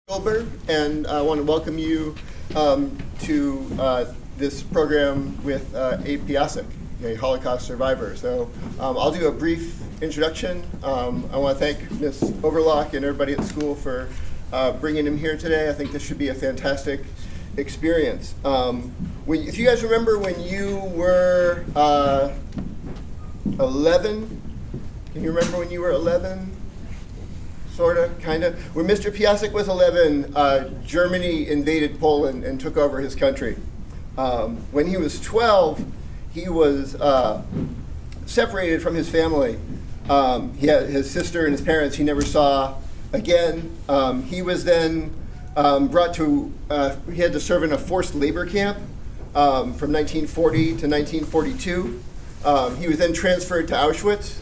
Goldberg, and I want to welcome you to this program with Abe Piasek, a Holocaust survivor. So I'll do a brief introduction. I want to thank Ms. Overlock and everybody at school for bringing him here today. I think this should be a fantastic experience. If you guys remember when you were 11, can you remember when you were 11? Sort of, kind of. When Mr. Piasek was 11, Germany invaded Poland and took over his country. When he was 12, he was separated from his family. He had his sister and his parents he never saw again. He was then brought to, he had to serve in a forced labor camp from 1940 to 1942. He was then transferred to Auschwitz,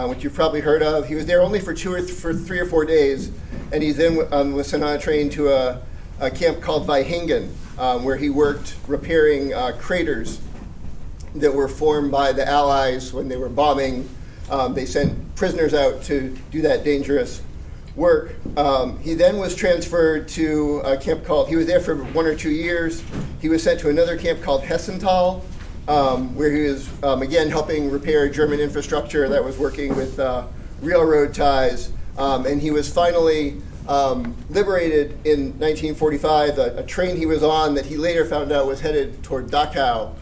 which you've probably heard of. He was there only for 3 or 4 days, and he then was sent on a train to a camp called Vaihingen, where he worked repairing craters that were formed by the Allies when they were bombing. They sent prisoners out to do that dangerous work. He then was transferred to a camp called, he was there for 1 or 2 years. He was sent to another camp called Hessenthal, where he was, again, helping repair German infrastructure that was working with railroad ties. And he was finally liberated in 1945. A train he was on that he later found out was headed toward Dachau,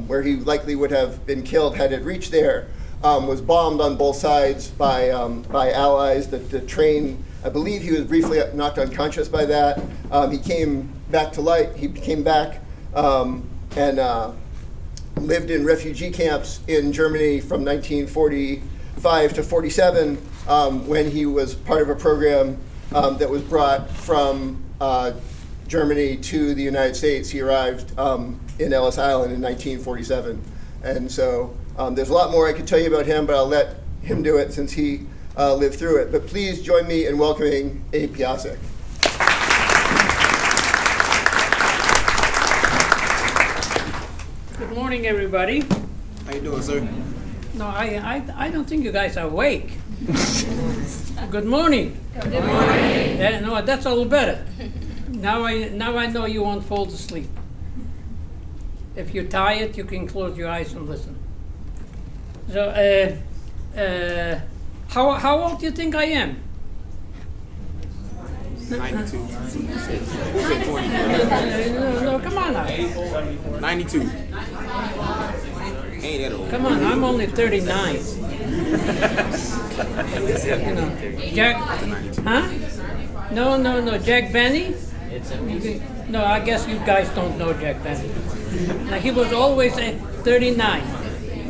where he likely would have been killed had it reached there, was bombed on both sides by Allies. The train, I believe he was briefly knocked unconscious by that. He came back to life. He came back and lived in refugee camps in Germany from 1945 to 47, when he was part of a program that was brought from Germany to the United States. He arrived in Ellis Island in 1947. And so there's a lot more I could tell you about him, but I'll let him do it since he lived through it. But please join me in welcoming Abe Piasek. Good morning, everybody. How you doing, sir? No, I don't think you guys are awake. Good morning. Good morning. Yeah, no, that's a little better. Now I know you won't fall asleep. If you're tired, you can close your eyes and listen. So, how old do you think I am? 92. Who said 40? No, come on now. 92. Ain't that old. Come on, I'm only 39. You know, Jack, huh? No, Jack Benny? No, I guess you guys don't know Jack Benny. Now, he was always 39.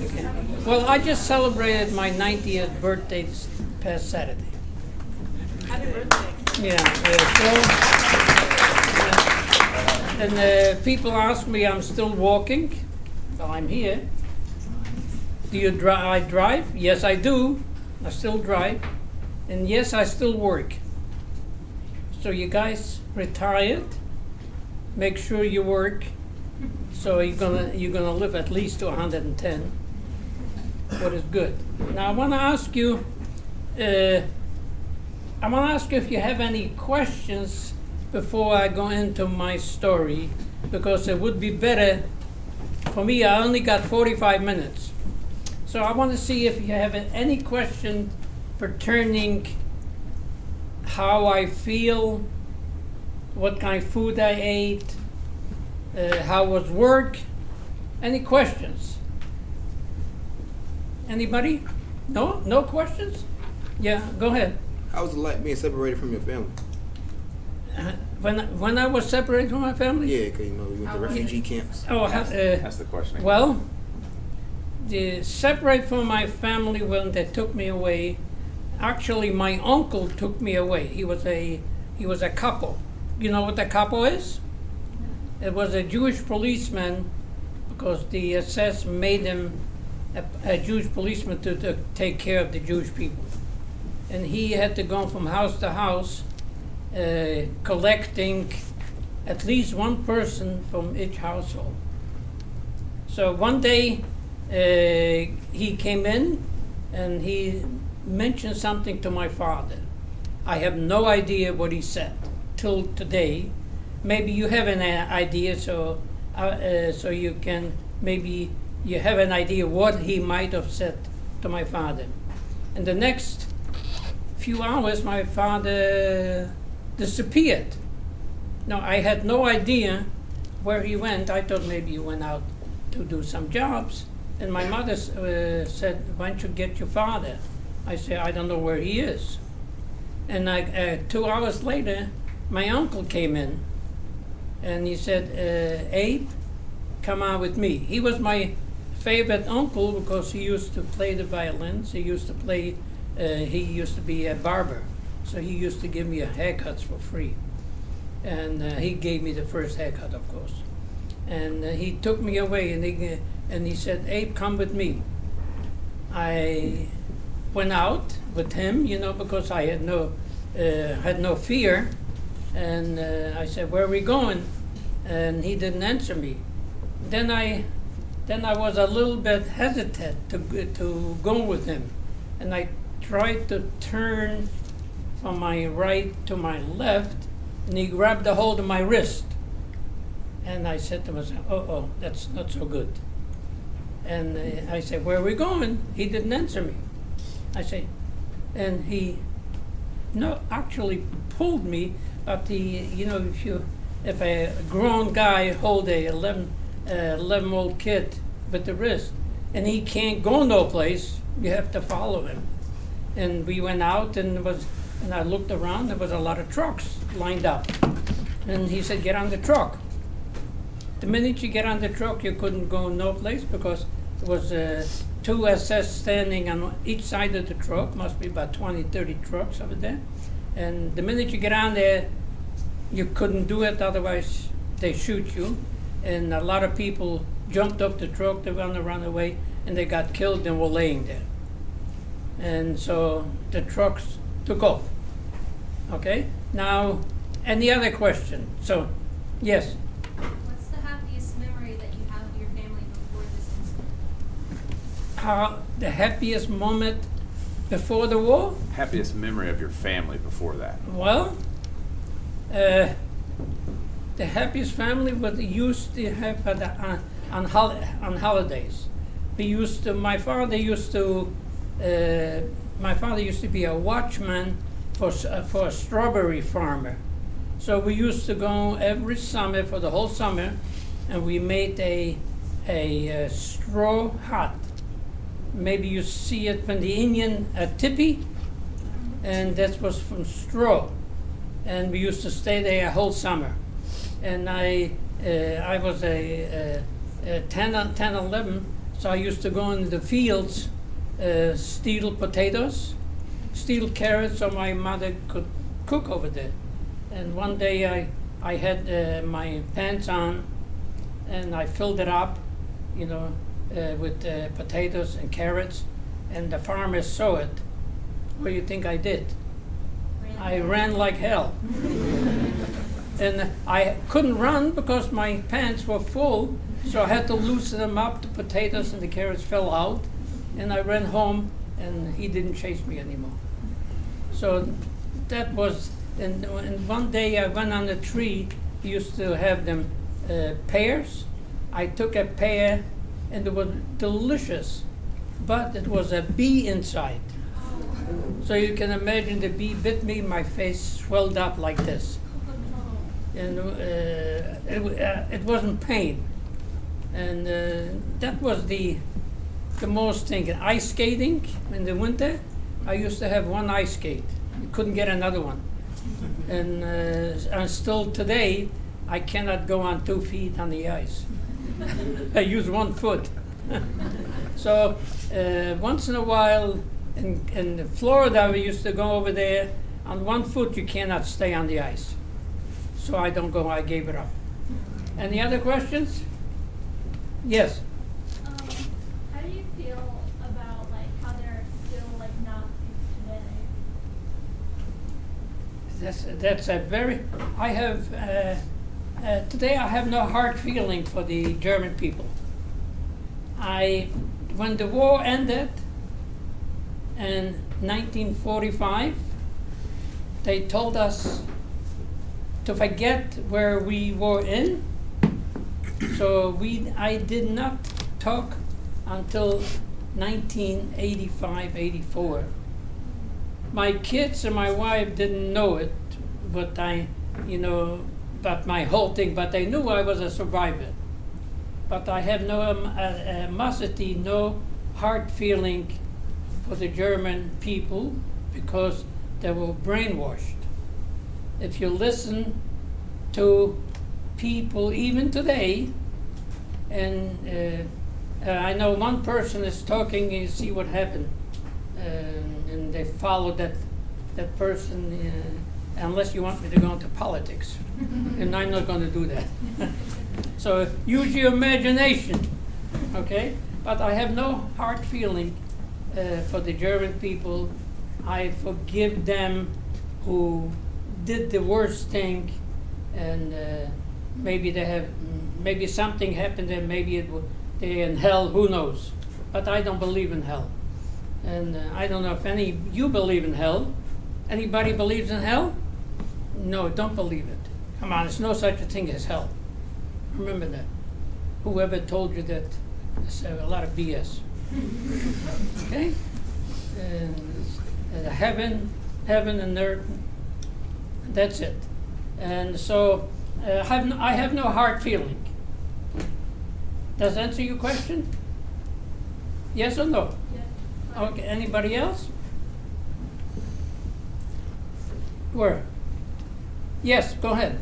Okay. Well, I just celebrated my 90th birthday this past Saturday. Happy birthday. And people ask me, I'm still walking. Well, I'm here. Do you drive? I drive? Yes, I do. I still drive. And yes, I still work. So you guys retired. Make sure you work. So you're gonna live at least to 110. What is good. Now I want to ask you. I want to ask you if you have any questions before I go into my story, because it would be better for me. I only got 45 minutes. So I want to see if you have any question pertaining how I feel, what kind of food I ate, how was work. Any questions? Anybody? No? No questions? Yeah, go ahead. How was it like being separated from your family? When I was separated from my family? Yeah, because you went to refugee camps. Oh, That's the question. well, separate from my family when they took me away. Actually, my uncle took me away. He was a capo. You know what the capo is? It was a Jewish policeman, because the SS made him a Jewish policeman to take care of the Jewish people. And he had to go from house to house, collecting at least one person from each household. So one day he came in and he mentioned something to my father. I have no idea what he said. till today. Maybe you have an idea, so you can maybe you have an idea what he might have said to my father. In the next few hours, my father disappeared. Now, I had no idea where he went. I thought maybe he went out to do some jobs. And my mother said, why don't you get your father? I said, I don't know where he is. And 2 hours later, my uncle came in. And he said, Abe, come on with me. He was my favorite uncle because he used to play the violins. He used to play, he used to be a barber. So he used to give me haircuts for free. And he gave me the first haircut, of course. And he took me away and he said, Abe, come with me. I went out with him, because I had no fear. And I said, where are we going? And he didn't answer me. Then I was a little bit hesitant to go with him. And I tried to turn from my right to my left, and he grabbed a hold of my wrist. And I said to myself, oh, that's not so good. And I said, where are we going? He didn't answer me. I say, and he actually pulled me, but if a grown guy hold a 11-year-old kid with the wrist, and he can't go no place, you have to follow him. And we went out, and I looked around. There was a lot of trucks lined up, and he said, "Get on the truck." The minute you get on the truck, you couldn't go no place because there was 2 SS standing on each side of the truck. Must be about 20, 30 trucks over there. And the minute you get on there, you couldn't do it, otherwise they shoot you. And a lot of people jumped off the truck, they wanted to run away, and they got killed and were laying there. And so the trucks took off. Okay? Now, any other question? So, yes? What's the happiest memory that you have of your family before this incident? The happiest moment before the war? Happiest memory of your family before that? Well, the happiest family was used to have on holidays. My father used to be a watchman for a strawberry farmer. So we used to go every summer for the whole summer, and we made a straw hut. Maybe you see it from the Indian tipi, and that was from straw. And we used to stay there a whole summer. And I was a 10, 11, so I used to go into the fields, steal potatoes, steal carrots so my mother could cook over there. And one day I had my pants on, and I filled it up, with potatoes and carrots, and the farmers saw it. What do you think I did? I ran like hell. And I couldn't run because my pants were full, so I had to loosen them up. The potatoes and the carrots fell out, and I ran home, and he didn't chase me anymore. So that was, and one day I went on a tree. We used to have them pears. I took a pear, and it was delicious, but it was a bee inside. So you can imagine the bee bit me, my face swelled up like this. And it wasn't pain. And that was the most thing. Ice skating in the winter, I used to have one ice skate. You couldn't get another one. And still today, I cannot go on 2 feet on the ice. I use 1 foot. So once in a while, in Florida, we used to go over there. On 1 foot, you cannot stay on the ice. So I don't go, I gave it up. Any other questions? Yes? How do you feel about how there are still Nazis today? That's a very, I have, today I have no hard feeling for the German people. When the war ended in 1945, they told us to forget where we were in. So I did not talk until 1985, 84. My kids and my wife didn't know it, but about my whole thing, but they knew I was a survivor. But I have no animosity, no hard feeling for the German people because they were brainwashed. If you listen to people even today, and I know one person is talking, you see what happened, and they follow that person, unless you want me to go into politics, and I'm not going to do that. So use your imagination, okay? But I have no hard feeling for the German people. I forgive them who did the worst thing, and maybe something happened and maybe they're in hell, who knows? But I don't believe in hell. And I don't know if any of you believe in hell. Anybody believes in hell? No, don't believe it. Come on, there's no such a thing as hell. Remember that. Whoever told you that is a lot of BS. Okay? And heaven and earth, that's it. And so I have no hard feeling. Does that answer your question? Yes or no? Yes. Okay, anybody else? Where? Yes, go ahead.